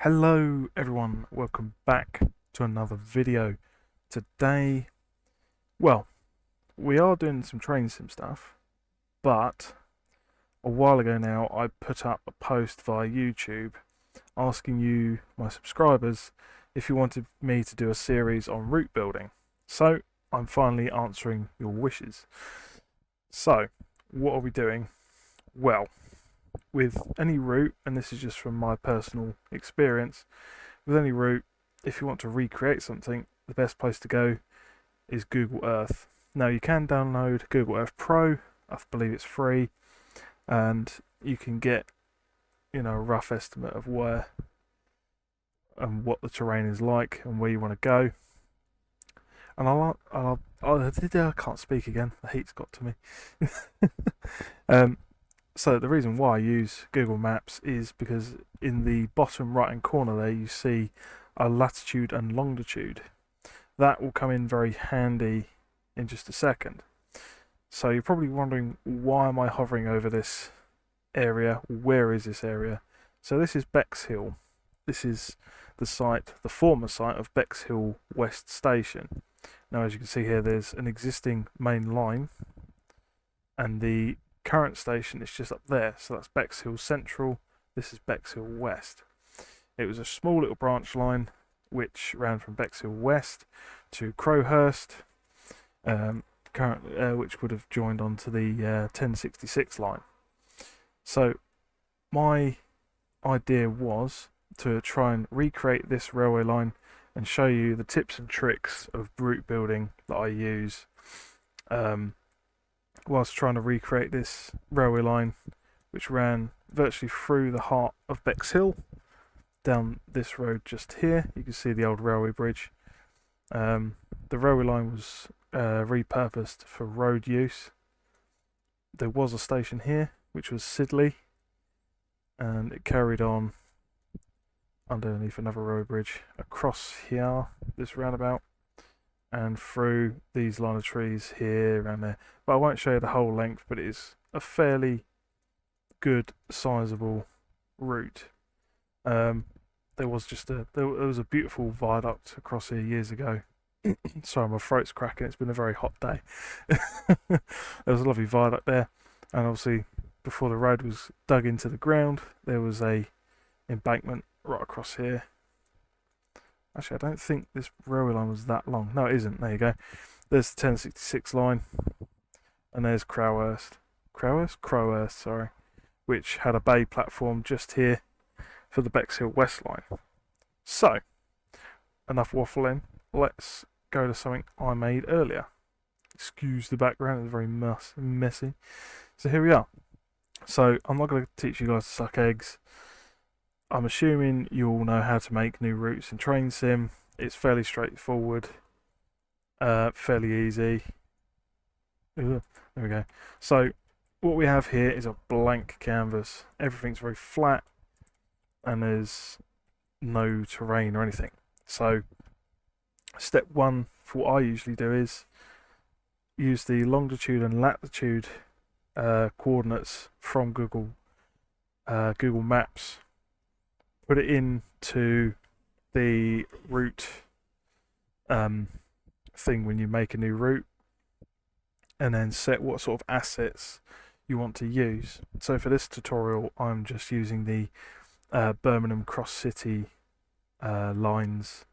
Hello everyone, welcome back to another video. Today, well, we are doing some train sim stuff, but a while ago now I put up a post via YouTube asking you, my subscribers, if you wanted me to do a series on route building. So, I'm finally answering your wishes. So, what are we doing? Well, with any route, and this is just from my personal experience, with any route, if you want to recreate something, the best place to go is Google Earth. Now you can download Google Earth Pro, I believe it's free, and you can get, a rough estimate of where and what the terrain is like and where you want to go. And I can't speak again, the heat's got to me. So the reason why I use Google Maps is because in the bottom right hand corner there you see a latitude and longitude. That will come in very handy in just a second. So you're probably wondering, why am I hovering over this area? Where is this area? So this is Bexhill. This is the former site of Bexhill West Station. Now as you can see here, there's an existing main line, and the current station is just up there, so that's Bexhill Central, this is Bexhill West. It was a small little branch line which ran from Bexhill West to Crowhurst, which would have joined onto the 1066 line. So my idea was to try and recreate this railway line and show you the tips and tricks of route building that I use whilst trying to recreate this railway line, which ran virtually through the heart of Bexhill, down this road just here. You can see the old railway bridge. The railway line was repurposed for road use. There was a station here, which was Sidley, and it carried on underneath another road bridge across here, this roundabout, and through these line of trees here and there. But I won't show you the whole length, but it is a fairly good, sizable route. There was a beautiful viaduct across here years ago. Sorry, my throat's cracking. It's been a very hot day. There was a lovely viaduct there, and obviously before the road was dug into the ground, there was a embankment right across here. Actually, I don't think this railway line was that long. No, it isn't. There you go. There's the 1066 line, and there's Crowhurst, sorry, which had a bay platform just here for the Bexhill West line. So, enough waffling. Let's go to something I made earlier. Excuse the background; it's very messy. So here we are. So I'm not going to teach you guys to suck eggs. I'm assuming you all know how to make new routes in Train Sim. It's fairly straightforward, fairly easy. There we go. So what we have here is a blank canvas. Everything's very flat, and there's no terrain or anything. So step one for what I usually do is use the longitude and latitude coordinates from Google Maps. Put it into the route thing when you make a new route, and then set what sort of assets you want to use. So for this tutorial, I'm just using the Birmingham Cross City lines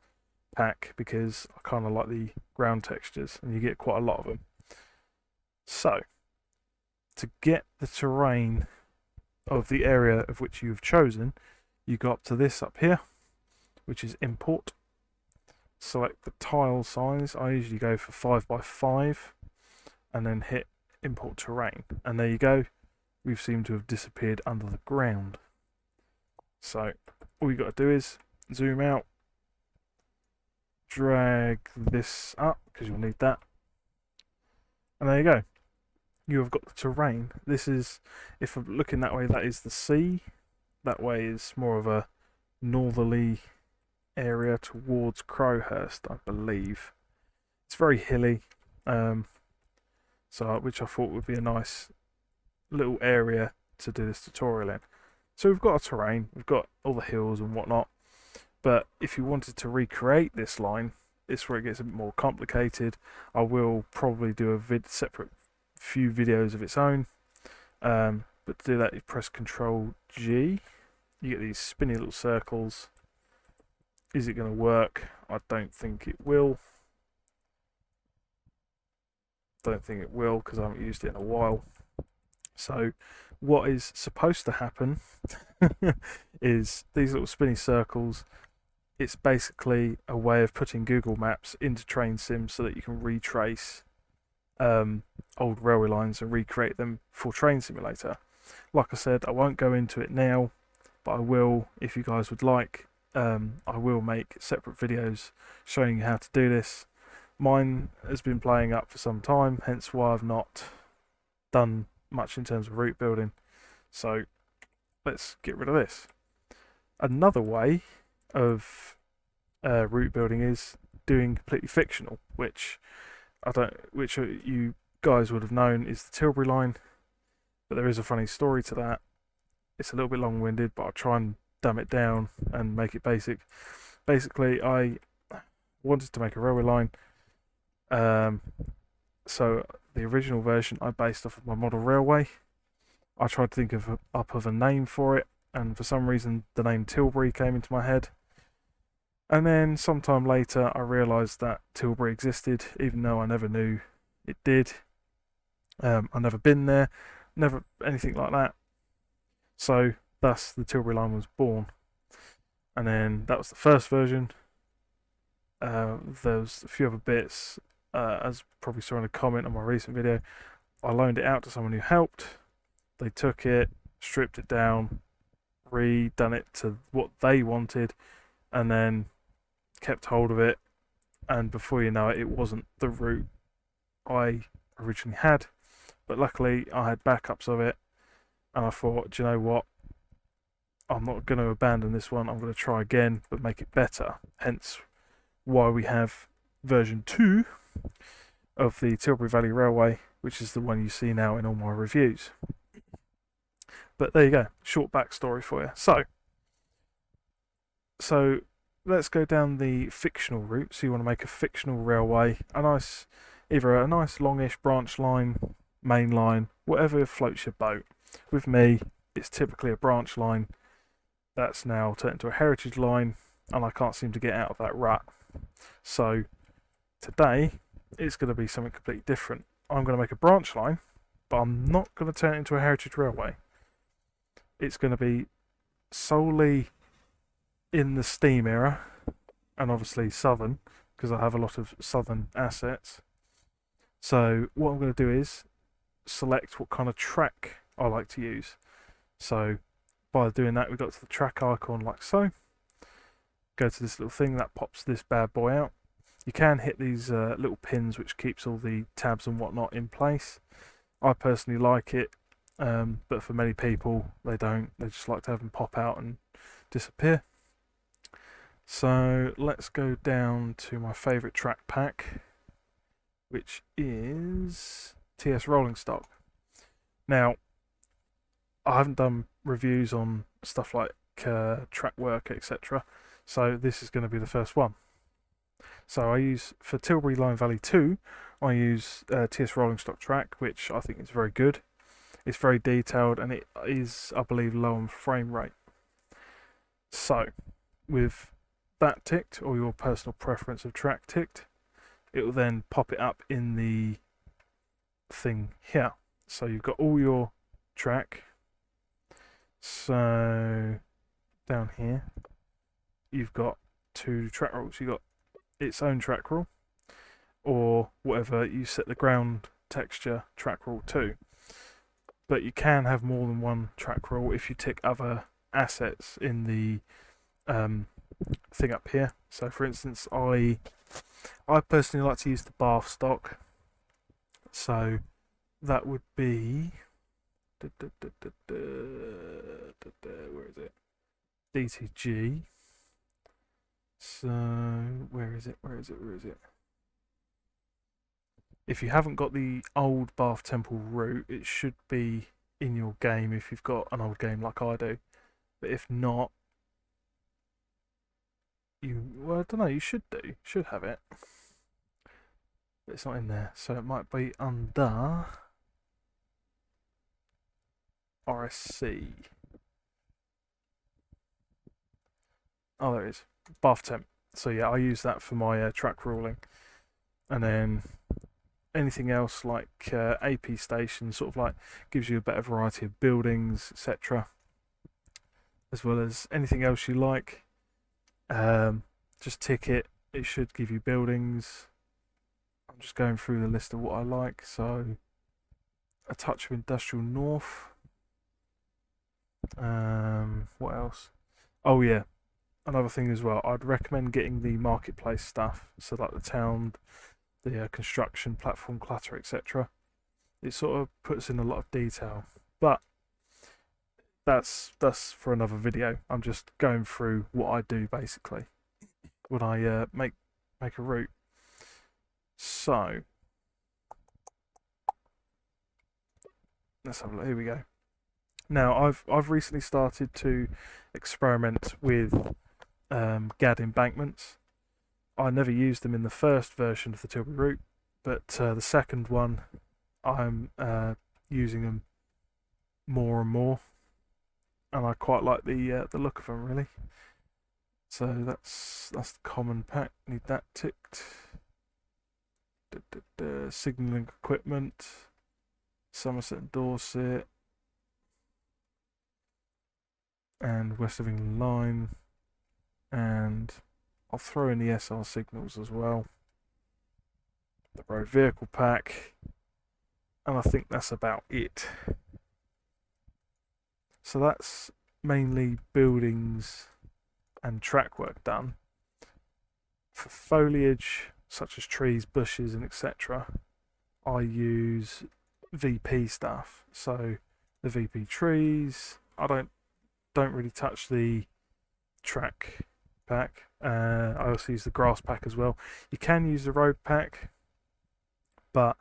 pack because I kind of like the ground textures, and you get quite a lot of them. So to get the terrain of the area of which you've chosen, you go up to this up here, which is import. Select the tile size. I usually go for 5x5, and then hit import terrain. And there you go. We've seemed to have disappeared under the ground. So all you got to do is zoom out, drag this up because you'll need that, and there you go. You have got the terrain. This is, if I'm looking that way, that is the sea. That way is more of a northerly area towards Crowhurst, I believe. It's very hilly, which I thought would be a nice little area to do this tutorial in. So we've got a terrain, we've got all the hills and whatnot. But if you wanted to recreate this line, it's where it gets a bit more complicated. I will probably do a separate few videos of its own. But to do that, you press Control G. You get these spinny little circles. Is it going to work? I don't think it will. Don't think it will because I haven't used it in a while. So what is supposed to happen is these little spinny circles. It's basically a way of putting Google Maps into train sims so that you can retrace old railway lines and recreate them for Train Simulator. Like I said, I won't go into it now, but I will, if you guys would like. I will make separate videos showing you how to do this. Mine has been playing up for some time, hence why I've not done much in terms of route building. So let's get rid of this. Another way of route building is doing completely fictional, which you guys would have known is the Tilbury line, but there is a funny story to that. It's a little bit long-winded, but I'll try and dumb it down and make it basic. Basically, I wanted to make a railway line, so the original version I based off of my model railway. I tried to think of a name for it, and for some reason the name Tilbury came into my head. And then sometime later I realised that Tilbury existed, even though I never knew it did. I've never been there, never anything like that. So thus the Tilbury line was born. And then that was the first version. There was a few other bits, as probably saw in a comment on my recent video. I loaned it out to someone who helped. They took it, stripped it down, redone it to what they wanted, and then kept hold of it. And before you know it, it wasn't the route I originally had. But luckily, I had backups of it, and I thought, do you know what? I'm not going to abandon this one. I'm going to try again, but make it better. Hence why we have version 2 of the Tilbury Valley Railway, which is the one you see now in all my reviews. But there you go, short backstory for you. So let's go down the fictional route. So you want to make a fictional railway, either a nice longish branch line, main line, whatever floats your boat. With me, it's typically a branch line that's now turned into a heritage line, and I can't seem to get out of that rut. So today it's going to be something completely different. I'm going to make a branch line, but I'm not going to turn it into a heritage railway. It's going to be solely in the steam era, and obviously southern, because I have a lot of southern assets. So what I'm going to do is select what kind of track I like to use. So by doing that, we got to the track icon like so. Go to this little thing that pops this bad boy out. You can hit these little pins which keeps all the tabs and whatnot in place. I personally like it, but for many people they don't. They just like to have them pop out and disappear. So let's go down to my favourite track pack, which is T.S. Rolling Stock. Now, I haven't done reviews on stuff like track work, etc. So this is going to be the first one. So I use, for Tilbury Line Valley 2, I use T.S. Rolling Stock track, which I think is very good. It's very detailed, and it is, I believe, low on frame rate. So, with that ticked, or your personal preference of track ticked, it will then pop it up in the thing here. So you've got all your track. So down here, you've got two track rules. You've got its own track rule, or whatever you set the ground texture track rule to. But you can have more than one track rule if you tick other assets in the thing up here. So for instance, I personally like to use the Bath stock. So that would be where is it? DTG. So where is it? If you haven't got the old Bath Temple route, it should be in your game if you've got an old game like I do. But if not, I don't know, you should do. Should have it. But it's not in there. So it might be under RSC. Oh, there it is. Bath temp. So yeah, I use that for my track ruling. And then anything else like AP station sort of like gives you a better variety of buildings, etc. As well as anything else you like. Just tick it. It should give you buildings. I'm just going through the list of what I like. So a touch of industrial north. What else? Oh yeah, another thing as well. I'd recommend getting the marketplace stuff. So like the town, the construction, platform clutter, etc. It sort of puts in a lot of detail, but that's for another video. I'm just going through what I do basically when I make a route. So let's have a look. Here we go. Now I've recently started to experiment with GAD embankments. I never used them in the first version of the Tilbury route, but the second one I'm using them more and more, and I quite like the look of them really. So that's the common pack. Need that ticked. Signalling equipment, Somerset and Dorset, and West of England line, and I'll throw in the SR signals as well. The road vehicle pack, and I think that's about it. So that's mainly buildings and track work done. For foliage, such as trees, bushes, and etc., I use VP stuff. So the VP trees, I don't really touch the track pack. I also use the grass pack as well. You can use the road pack, but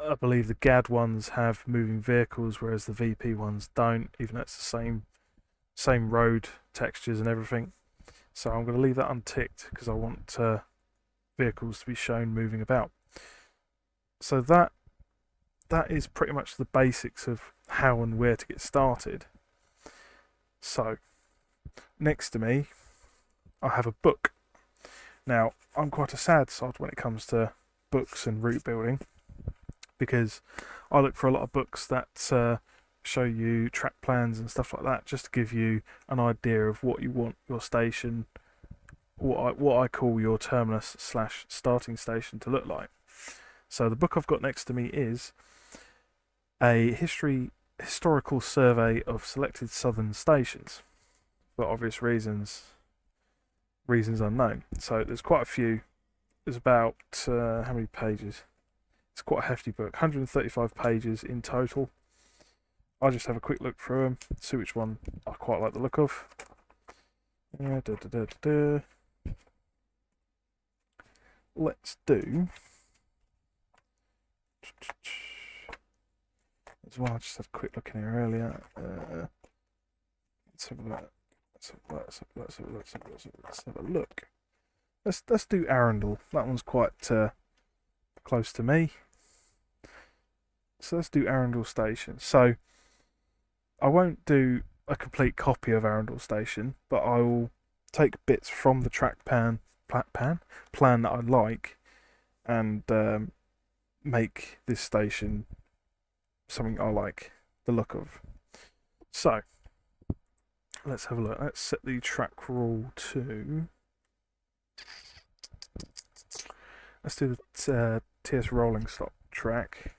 I believe the GAD ones have moving vehicles, whereas the VP ones don't, even though it's the same road textures and everything. So I'm going to leave that unticked because I want vehicles to be shown moving about. So that is pretty much the basics of how and where to get started. So next to me I have a book. Now I'm quite a sad sod when it comes to books and route building, because I look for a lot of books that show you track plans and stuff like that, just to give you an idea of what you want your station, what I call your terminus / starting station to look like. So the book I've got next to me is a historical survey of selected southern stations, for obvious reasons unknown. So there's quite a few. There's about how many pages? It's quite a hefty book, 135 pages in total. I'll just have a quick look through them, see which one I quite like the look of. Let's do. There's one I just had a quick look in here earlier. Let's have a look. Let's have a look. Let's do Arundel. That one's quite close to me. So let's do Arundel Station. So I won't do a complete copy of Arundel Station, but I will take bits from the track plan that I like, and make this station something I like the look of. So let's have a look. Let's set the track rule to. Let's do the T.S.L rolling stock track.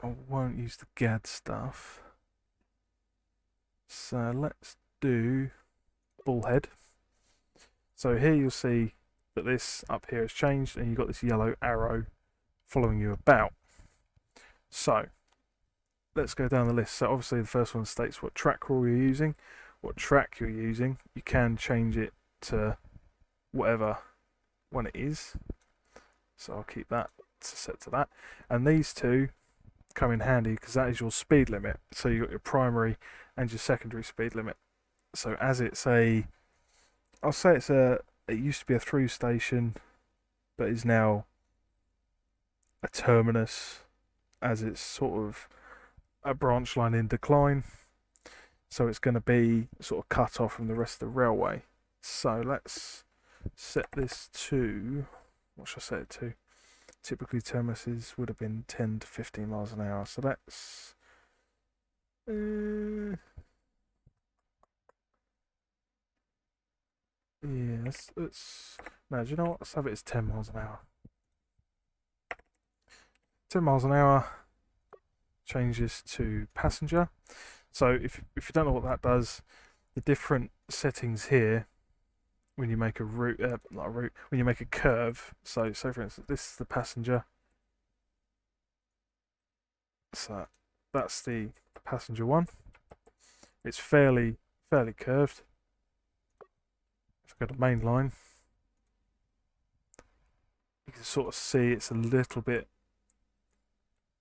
I won't use the GAD stuff. So let's do Bullhead. So here you'll see that this up here has changed, and you've got this yellow arrow following you about. So let's go down the list. So obviously the first one states what track rule you're using, what track you're using. You can change it to whatever one it is. So I'll keep that set to that. And these two come in handy because that is your speed limit. So you've got your primary and your secondary speed limit. So as it's a I'll say it used to be a through station, but is now a terminus, as it's sort of a branch line in decline. So it's going to be sort of cut off from the rest of the railway. So let's set this to, what should I set it to? Typically terminuses would have been 10 to 15 miles an hour. So that's yeah, let's no, do you know what? Let's have it as 10 miles an hour. 10 miles an hour changes to passenger. So if you don't know what that does, the different settings here when you make a route, not a route, when you make a curve. So for instance, this is the passenger. So that's the passenger one. It's fairly curved. If I go to main line, you can sort of see it's a little bit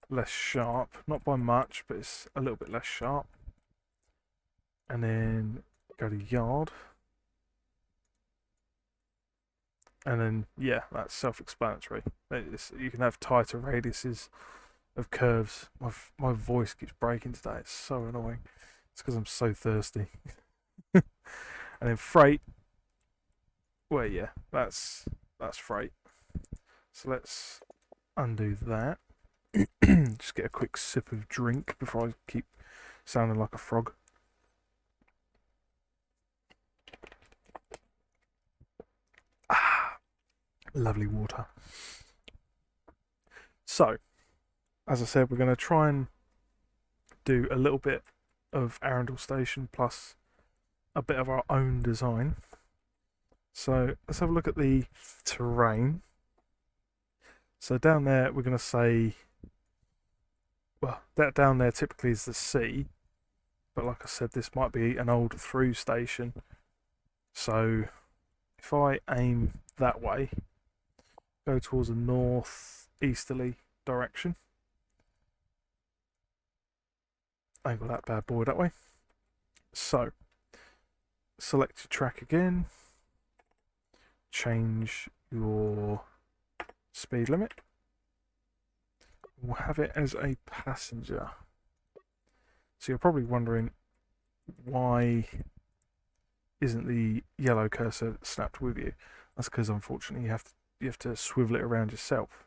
less sharp, not by much, but it's a little bit less sharp. And then go to yard. And then, yeah, that's self-explanatory. You can have tighter radiuses of curves. My voice keeps breaking today. It's so annoying. It's because I'm so thirsty. And then freight. Well, yeah, that's freight. So let's undo that. Just get a quick sip of drink before I keep sounding like a frog. Lovely water. So, as I said, we're going to try and do a little bit of Arundel Station plus a bit of our own design. So let's have a look at the terrain. So down there we're going to say, well, that down there typically is the sea, but like I said, this might be an old through station. So if I aim that way, go towards a north-easterly direction, angle that bad boy that way. So select your track again, change your speed limit. We'll have it as a passenger. So you're probably wondering, why isn't the yellow cursor snapped with you? That's because unfortunately you have to swivel it around yourself,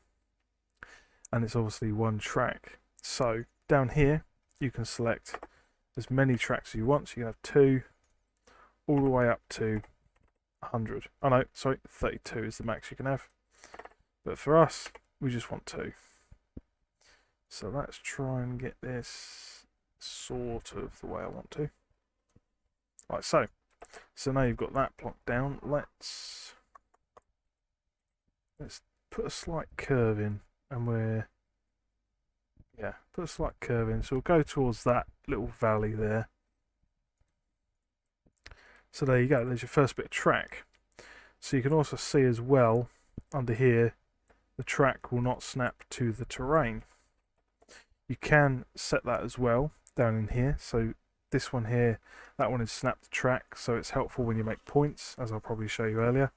and it's obviously one track. So down here you can select as many tracks as you want. So you can have 2 all the way up to 100. Oh no, sorry, 32 is the max you can have. But for us, we just want 2. So let's try and get this sort of the way I want to. Like so. So now you've got that blocked down. Let's put a slight curve in, and put a slight curve in. So we'll go towards that little valley there. So there you go, there's your first bit of track. So you can also see as well, under here, the track will not snap to the terrain. You can set that as well down in here. So this one here, that one is snap to track, so it's helpful when you make points, as I'll probably show you earlier.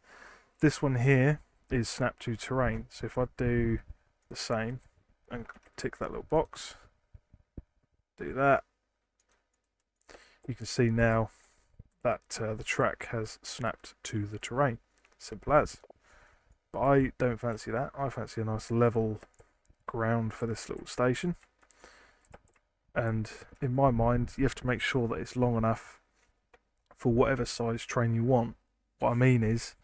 This one here is snap to terrain. So if I do the same and tick that little box, do that, you can see now that the track has snapped to the terrain. Simple as. But I don't fancy that. I fancy a nice level ground for this little station. And in my mind, you have to make sure that it's long enough for whatever size train you want. What I mean is,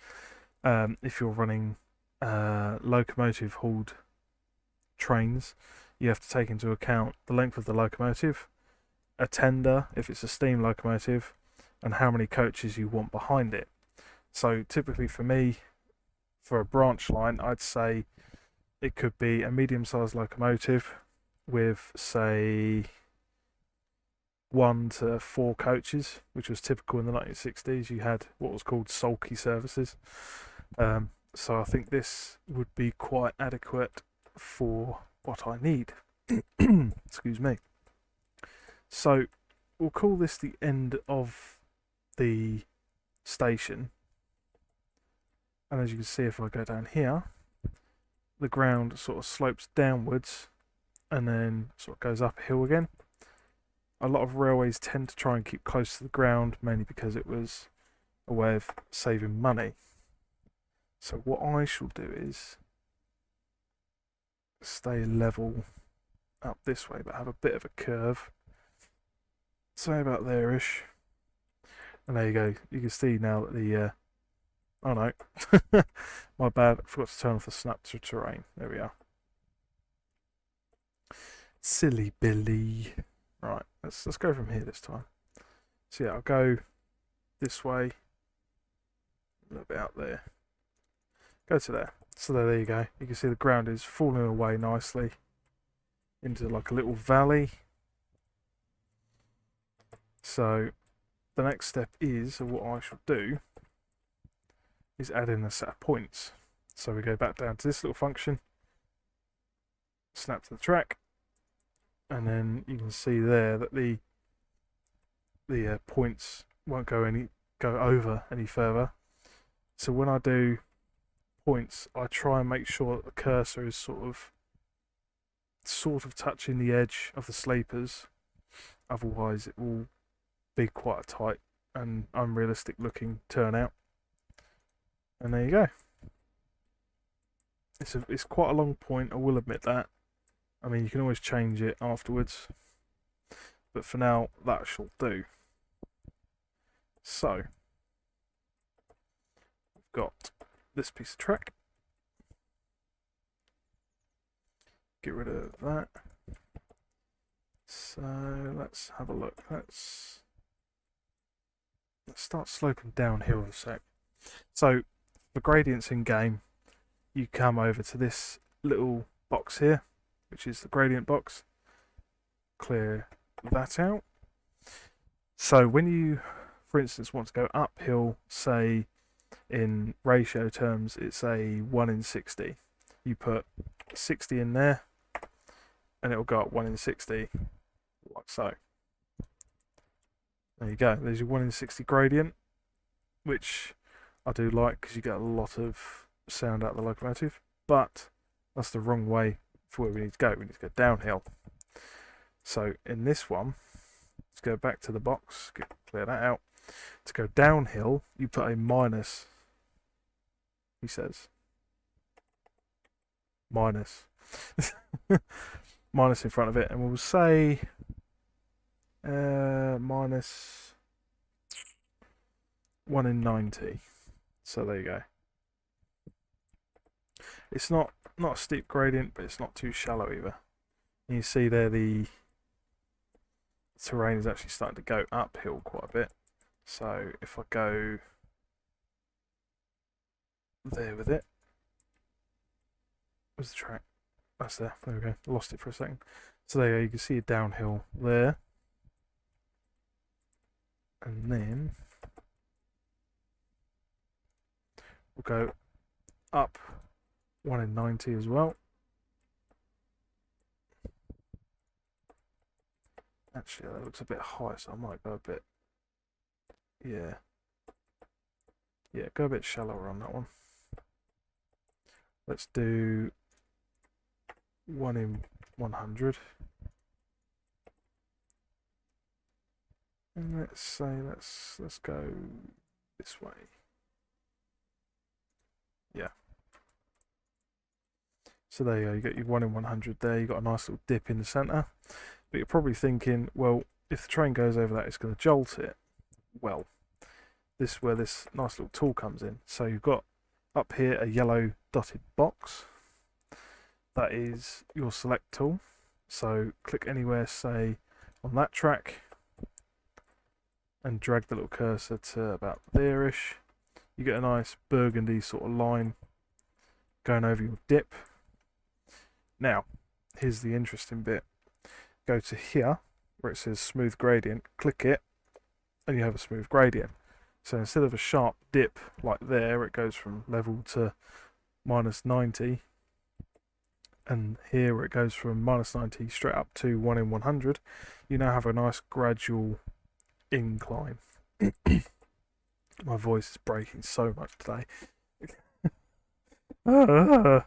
if you're running locomotive hauled trains, you have to take into account the length of the locomotive, a tender if it's a steam locomotive, and how many coaches you want behind it. So typically for me, for a branch line, I'd say it could be a medium-sized locomotive with, say, 1 to 4 coaches, which was typical in the 1960s. You had what was called sulky services. So I think this would be quite adequate for what I need. Excuse me. So we'll call this the end of the station. And as you can see, if I go down here, the ground sort of slopes downwards and then sort of goes uphill again. A lot of railways tend to try and keep close to the ground, mainly because it was a way of saving money. So what I shall do is stay level up this way, but have a bit of a curve. Say about there-ish. And there you go. You can see now that the... oh no. My bad. I forgot to turn off the snap to terrain. There we are. Silly Billy. Right, let's go from here this time. So yeah, I'll go this way. A little bit out there. Go to there. So there you go. You can see the ground is falling away nicely into like a little valley. So the next step is, or what I shall do, is add in a set of points. So we go back down to this little function, snap to the track, and then you can see there that the points won't go over any further. So when I do points, I try and make sure that the cursor is sort of touching the edge of the sleepers. Otherwise, it will be quite a tight and unrealistic looking turnout. And there you go. It's quite a long point, I will admit that. I mean, you can always change it afterwards, but for now, that shall do. So, we've got this piece of track. Get rid of that. So, let's have a look. Let's start sloping downhill a sec. So, for gradients in game, you come over to this little box here, which is the gradient box. Clear that out. So when you, for instance, want to go uphill, say in ratio terms, it's a 1 in 60. You put 60 in there, and it will go up 1 in 60, like so. There you go. There's your 1 in 60 gradient, which I do like because you get a lot of sound out of the locomotive. But that's the wrong way for where we need to go. We need to go downhill. So in this one, let's go back to the box, clear that out. To go downhill, you put a minus, he says. Minus. Minus in front of it, and we'll say minus 1 in 90. So there you go. It's not a steep gradient, but it's not too shallow either. And you see there the terrain is actually starting to go uphill quite a bit. So if I go there with it, where's the track? That's there. There we go. Lost it for a second. So there you go. You can see it downhill there, and then we'll go up 1 in 90 as well. Actually, that looks a bit high, so I might go a bit. Yeah, go a bit shallower on that one. Let's do 1 in 100. And let's say let's go this way. Yeah. So there you go, you got your 1 in 100 there, you got a nice little dip in the centre. But you're probably thinking, well, if the train goes over that, it's going to jolt it. Well, this is where this nice little tool comes in. So you've got up here a yellow dotted box. That is your select tool. So click anywhere, say, on that track, and drag the little cursor to about there-ish. You get a nice burgundy sort of line going over your dip. Now, here's the interesting bit. Go to here, where it says smooth gradient, click it, and you have a smooth gradient. So instead of a sharp dip like there, it goes from level to minus 90, and here where it goes from minus 90 straight up to 1 in 100, you now have a nice gradual incline. My voice is breaking so much today. Ah.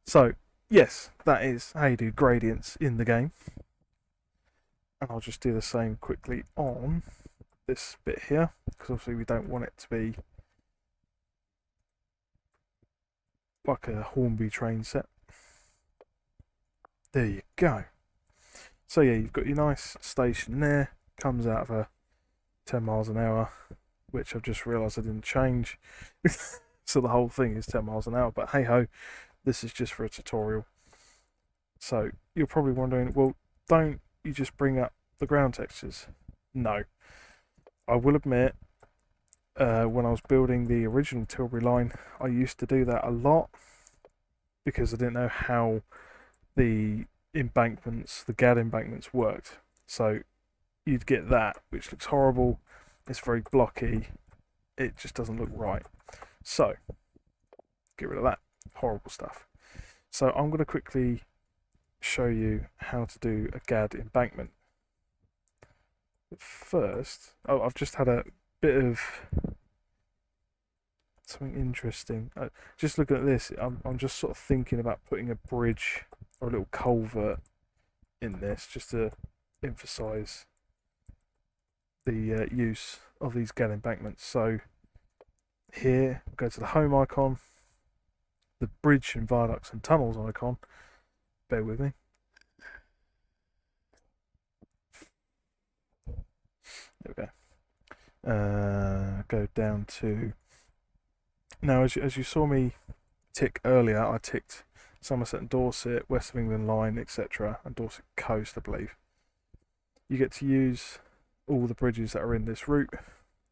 So, yes, that is how you do gradients in the game. And I'll just do the same quickly on this bit here, because obviously we don't want it to be like a Hornby train set. There you go. So yeah, you've got your nice station there, comes out of a 10 miles an hour, which I've just realised I didn't change. So the whole thing is 10 miles an hour, but hey ho, this is just for a tutorial. So you're probably wondering, well, don't you just bring up the ground textures? No. I will admit, when I was building the original Tilbury line, I used to do that a lot because I didn't know how the embankments, the GAD embankments worked. So you'd get that, which looks horrible. It's very blocky. It just doesn't look right. So get rid of that horrible stuff. So I'm going to quickly show you how to do a GAD embankment. But first, I've just had a bit of something interesting. Just looking at this, I'm just sort of thinking about putting a bridge or a little culvert in this just to emphasize the use of these GAD embankments. So here, go to the home icon, the bridge and viaducts and tunnels icon. Bear with me. There we go. Go down to now. As you saw me tick earlier, I ticked Somerset and Dorset, West of England line, etc., and Dorset coast, I believe. You get to use all the bridges that are in this route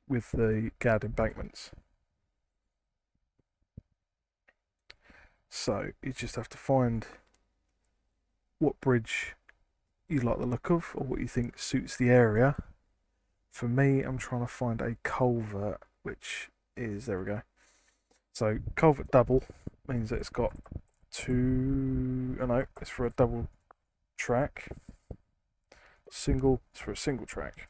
with the GAD embankments. So you just have to find what bridge you like the look of or what you think suits the area. For me, I'm trying to find a culvert, which is, there we go. So culvert double means that it's got two, oh no, it's for a double track. Single, it's for a single track.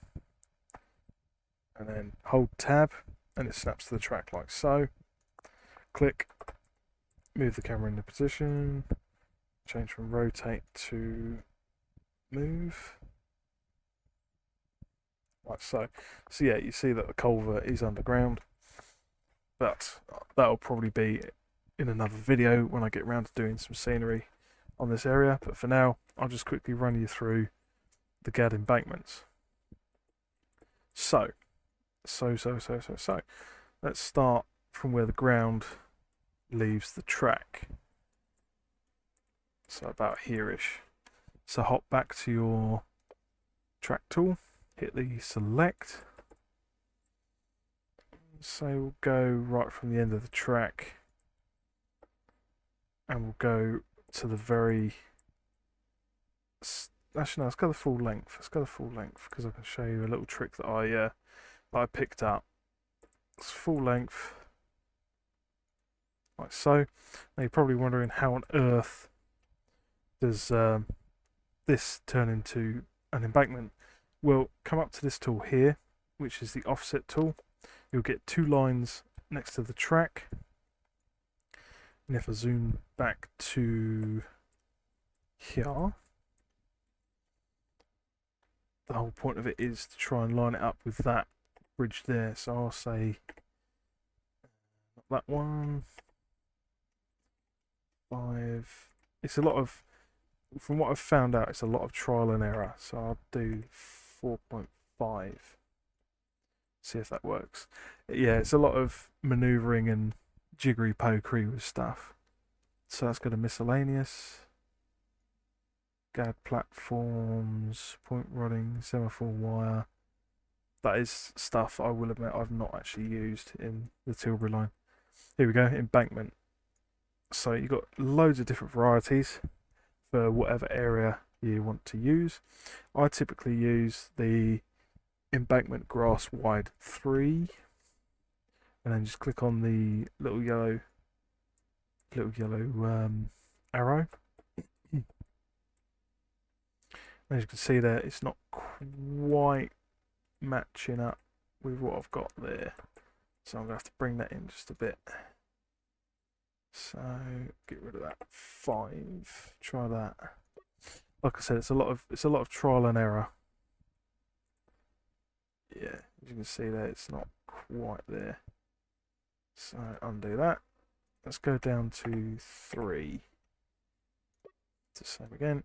And then hold tab and it snaps to the track like so. Click, move the camera into position, change from rotate to move. Like so. So yeah, you see that the culvert is underground, but that'll probably be in another video when I get around to doing some scenery on this area. But for now, I'll just quickly run you through the GAD embankments. So, let's start from where the ground leaves the track. So about here-ish. So hop back to your track tool, hit the select. So we'll go right from the end of the track and we'll go to the very, actually no, let's go the full length. Let's go the full length because I can show you a little trick that I picked up. It's full length, like so. Now you're probably wondering how on earth does this turn into an embankment? Well, come up to this tool here, which is the offset tool. You'll get two lines next to the track. And if I zoom back to here, the whole point of it is to try and line it up with that bridge there. So I'll say that one, 5. It's a lot of, from what I've found out, it's a lot of trial and error. So I'll do 4.5. See if that works. Yeah, it's a lot of manoeuvring and jiggery pokery with stuff. So let's go to miscellaneous. GAD platforms, point rodding, semaphore wire. That is stuff I will admit I've not actually used in the Tilbury line. Here we go, embankment. So you've got loads of different varieties for whatever area you want to use. I typically use the embankment grass wide 3 and then just click on the little yellow arrow. As you can see there, it's not quite matching up with what I've got there, so I'm going to have to bring that in just a bit. So get rid of that 5. Try that. Like I said, it's a lot of trial and error. Yeah, as you can see there, it's not quite there. So undo that. Let's go down to 3. It's the same again.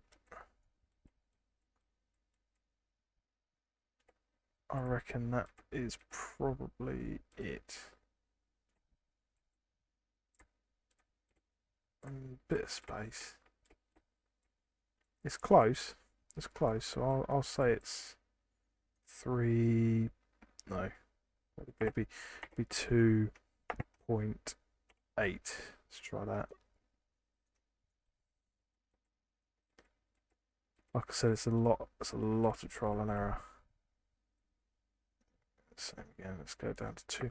I reckon that is probably it. A bit of space. It's close. It's close. So I'll say it's 3. No, it'd be 2.8. Let's try that. Like I said, it's a lot of trial and error. Same again. Let's go down to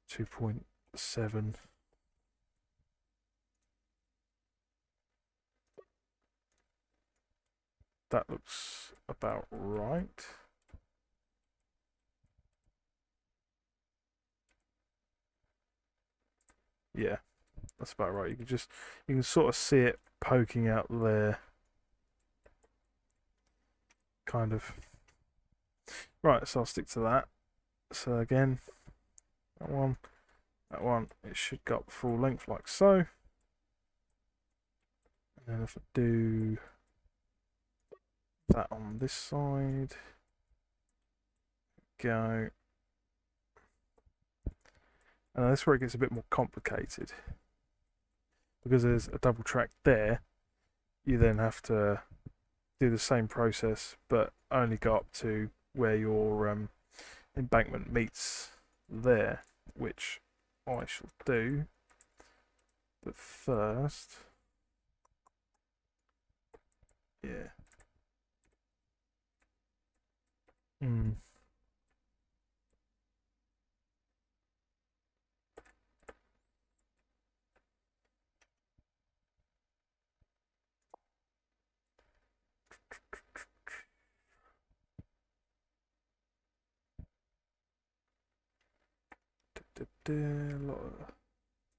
2.7. That looks about right. Yeah, that's about right. You can sort of see it poking out there. Kind of. Right, so I'll stick to that. So again, that one, it should go up full length like so. And then if I do that on this side, go. And that's where it gets a bit more complicated. Because there's a double track there, you then have to do the same process, but only go up to where your embankment meets there, which I shall do. But first, yeah.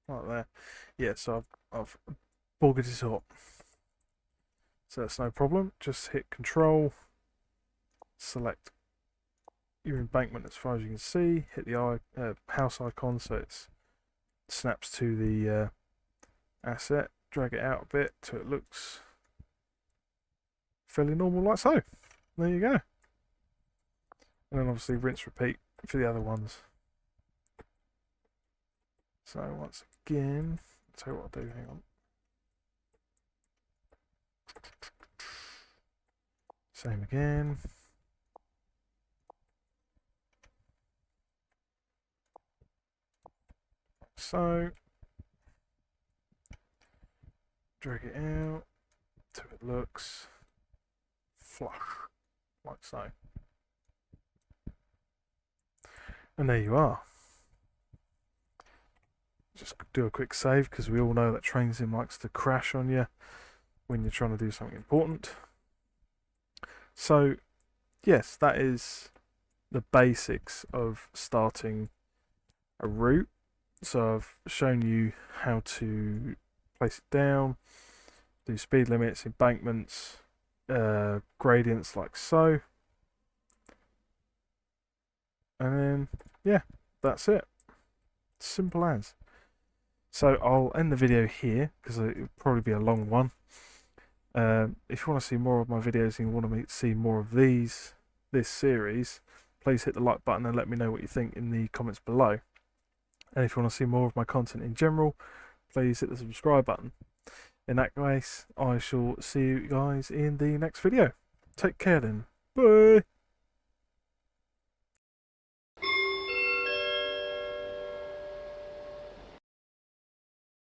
Like there. Yeah, so I've buggered it up. So that's no problem. Just hit Control, select your embankment as far as you can see, hit the house icon so it snaps to the asset, drag it out a bit till it looks fairly normal like so. There you go. And then obviously rinse repeat for the other ones. So once again, I'll tell you what I'll do, hang on. Same again. So, drag it out till it looks flush, like so. And there you are. Just do a quick save because we all know that train sim likes to crash on you when you're trying to do something important. So, yes, that is the basics of starting a route. So I've shown you how to place it down, do speed limits, embankments, gradients like so. And then, yeah, that's it. Simple as. So I'll end the video here because it'll probably be a long one. If you want to see more of my videos and you want to see more of this series, please hit the like button and let me know what you think in the comments below. And if you want to see more of my content in general, please hit the subscribe button. In that case, I shall see you guys in the next video. Take care then. Bye!